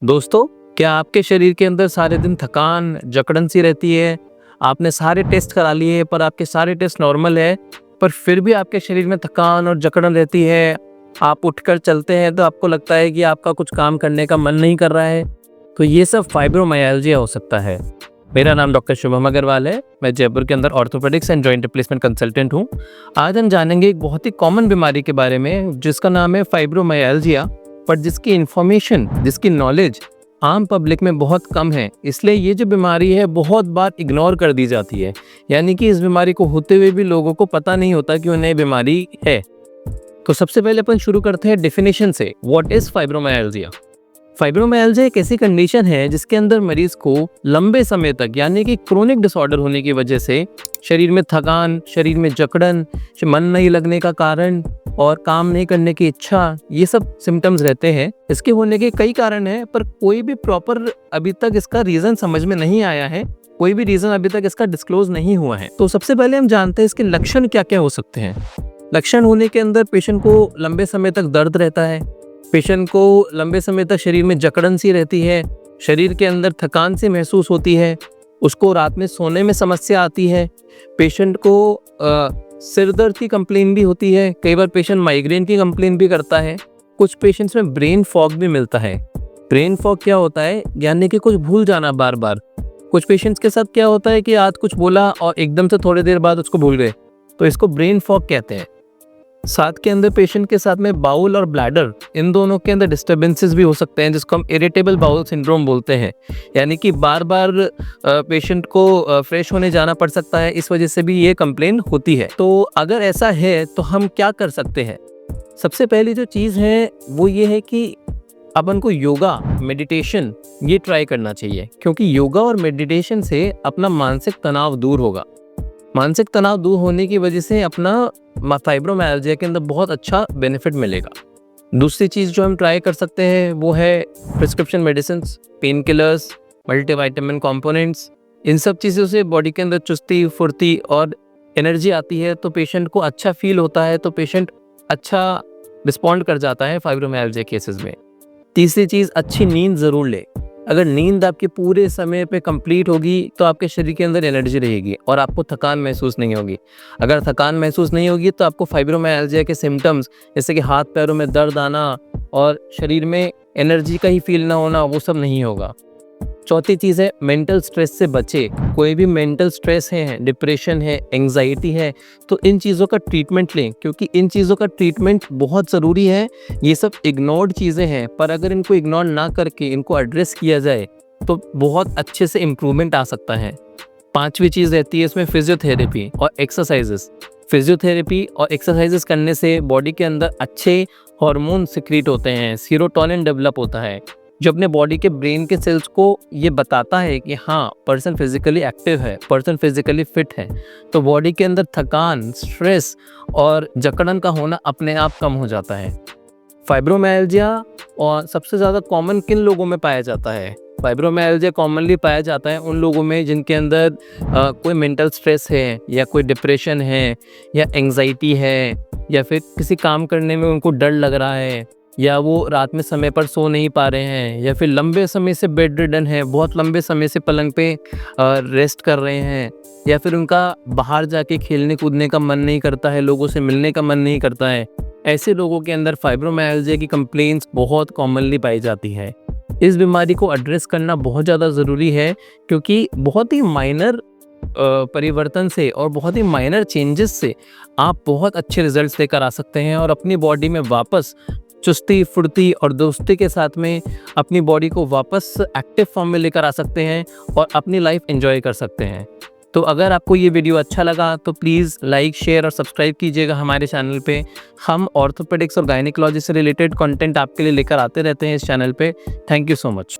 दोस्तों, क्या आपके शरीर के अंदर सारे दिन थकान, जकड़न सी रहती है? आपने सारे टेस्ट करा लिए पर आपके सारे टेस्ट नॉर्मल है, पर फिर भी आपके शरीर में थकान और जकड़न रहती है। आप उठकर चलते हैं तो आपको लगता है कि आपका कुछ काम करने का मन नहीं कर रहा है। तो ये सब फाइब्रोमाइल्जिया हो सकता है। मेरा नाम डॉक्टर शुभम अग्रवाल है। मैं जयपुर के अंदर orthopaedics and joint replacement consultant हूँ। आज हम जानेंगे एक बहुत ही कॉमन बीमारी के बारे में जिसका नाम है फाइब्रोमाइल्जिया, पर जिसकी इन्फॉर्मेशन, जिसकी नॉलेज आम पब्लिक में बहुत कम है। इसलिए ये जो बीमारी है बहुत बार इग्नोर कर दी जाती है, यानी कि इस बीमारी को होते हुए भी लोगों को पता नहीं होता कि उन्हें बीमारी है। तो सबसे पहले अपन शुरू करते हैं डेफिनेशन से। What is fibromyalgia? फाइब्रोमाइल्जिया एक ऐसी कंडीशन है जिसके अंदर मरीज को लंबे समय तक, यानी कि क्रोनिक डिसऑर्डर होने की वजह से शरीर में थकान, शरीर में जकड़न, मन नहीं लगने का कारण और काम नहीं करने की इच्छा, ये सब सिम्टम्स रहते हैं। इसके होने के कई कारण हैं, पर कोई भी प्रॉपर अभी तक इसका रीजन समझ में नहीं आया है। कोई भी रीजन अभी तक इसका डिस्क्लोज नहीं हुआ है। तो सबसे पहले हम जानते हैं इसके लक्षण क्या क्या हो सकते हैं। लक्षण होने के अंदर पेशेंट को लंबे समय तक दर्द रहता है, पेशेंट को लंबे समय तक शरीर में जकड़न सी रहती है, शरीर के अंदर थकान सी महसूस होती है, उसको रात में सोने में समस्या आती है, पेशेंट को सिर दर्द की कंप्लेन भी होती है, कई बार पेशेंट माइग्रेन की कंप्लेन भी करता है। कुछ पेशेंट्स में ब्रेन फॉग भी मिलता है। ब्रेन फॉग क्या होता है? यानी कि कुछ भूल जाना बार बार। कुछ पेशेंट्स के साथ क्या होता है कि आज कुछ बोला और एकदम से थोड़ी देर बाद उसको भूल गए, तो इसको ब्रेन फॉग कहते हैं। साथ के अंदर पेशेंट के साथ में बाउल और ब्लैडर, इन दोनों के अंदर डिस्टर्बेंसेस भी हो सकते हैं, जिसको हम इरिटेबल बाउल सिंड्रोम बोलते हैं। यानी कि बार बार पेशेंट को फ्रेश होने जाना पड़ सकता है, इस वजह से भी ये कंप्लेन होती है। तो अगर ऐसा है तो हम क्या कर सकते हैं? सबसे पहली जो चीज़ है वो ये है कि अपन को योगा, मेडिटेशन ये ट्राई करना चाहिए, क्योंकि योगा और मेडिटेशन से अपना मानसिक तनाव दूर होगा। मानसिक तनाव दूर होने की वजह से अपना फाइब्रोमाइल्जिया के अंदर बहुत अच्छा बेनिफिट मिलेगा। दूसरी चीज़ जो हम ट्राई कर सकते हैं वो है prescription medicine, pain killers, multivitamin components. इन सब चीज़ों से बॉडी के अंदर चुस्ती, फुर्ती और एनर्जी आती है, तो पेशेंट को अच्छा फील होता है, तो पेशेंट अच्छा रिस्पॉन्ड कर जाता है फाइब्रोमाइल्जिया केसेस में। तीसरी चीज़, अच्छी नींद ज़रूर ले। अगर नींद आपके पूरे समय पे कंप्लीट होगी तो आपके शरीर के अंदर एनर्जी रहेगी और आपको थकान महसूस नहीं होगी। अगर थकान महसूस नहीं होगी तो आपको फाइब्रोमाइल्जिया के सिम्टम्स, जैसे कि हाथ पैरों में दर्द आना और शरीर में एनर्जी का ही फील ना होना, वो सब नहीं होगा। चौथी चीज़ है, मेंटल स्ट्रेस से बचे। कोई भी मेंटल स्ट्रेस है, डिप्रेशन है, एंग्जाइटी है, तो इन चीज़ों का ट्रीटमेंट लें, क्योंकि इन चीज़ों का ट्रीटमेंट बहुत ज़रूरी है। ये सब इग्नोर्ड चीज़ें हैं, पर अगर इनको इग्नोर ना करके इनको एड्रेस किया जाए तो बहुत अच्छे से इम्प्रूवमेंट आ सकता है। पांचवी चीज़ रहती है इसमें फिजियोथेरेपी और एक्सरसाइजेस। फिजियोथेरेपी और एक्सरसाइजेस करने से बॉडी के अंदर अच्छे हार्मोन सिक्रीट होते हैं, सीरोटोनिन डेवलप होता है, जो अपने बॉडी के ब्रेन के सेल्स को ये बताता है कि हाँ, पर्सन फिजिकली एक्टिव है, पर्सन फिजिकली फिट है। तो बॉडी के अंदर थकान, स्ट्रेस और जकड़न का होना अपने आप कम हो जाता है। फाइब्रोमाइल्जिया और सबसे ज़्यादा कॉमन किन लोगों में पाया जाता है? फाइब्रोमाइल्जिया कॉमनली पाया जाता है उन लोगों में जिनके अंदर कोई मेंटल स्ट्रेस है, या कोई डिप्रेशन है, या एंग्जाइटी है, या फिर किसी काम करने में उनको डर लग रहा है, या वो रात में समय पर सो नहीं पा रहे हैं, या फिर लंबे समय से बेड रिडन है, बहुत लंबे समय से पलंग पे रेस्ट कर रहे हैं, या फिर उनका बाहर जाके खेलने कूदने का मन नहीं करता है, लोगों से मिलने का मन नहीं करता है। ऐसे लोगों के अंदर फाइब्रोमाइल्जिया की कंप्लेंट्स बहुत कॉमनली पाई जाती है। इस बीमारी को एड्रेस करना बहुत ज़्यादा ज़रूरी है, क्योंकि बहुत ही माइनर परिवर्तन से और बहुत ही माइनर चेंजेस से आप बहुत अच्छे रिजल्ट्स लेकर आ सकते हैं और अपनी बॉडी में वापस चुस्ती, फुर्ती और दोस्ती के साथ में अपनी बॉडी को वापस एक्टिव फॉर्म में लेकर आ सकते हैं और अपनी लाइफ एंजॉय कर सकते हैं। तो अगर आपको ये वीडियो अच्छा लगा तो प्लीज़ लाइक, शेयर और सब्सक्राइब कीजिएगा हमारे चैनल पे। हम ऑर्थोपेडिक्स और गायनिकोलॉजी से रिलेटेड कंटेंट आपके लिए लेकर आते रहते हैं इस चैनल पे। Thank you so much.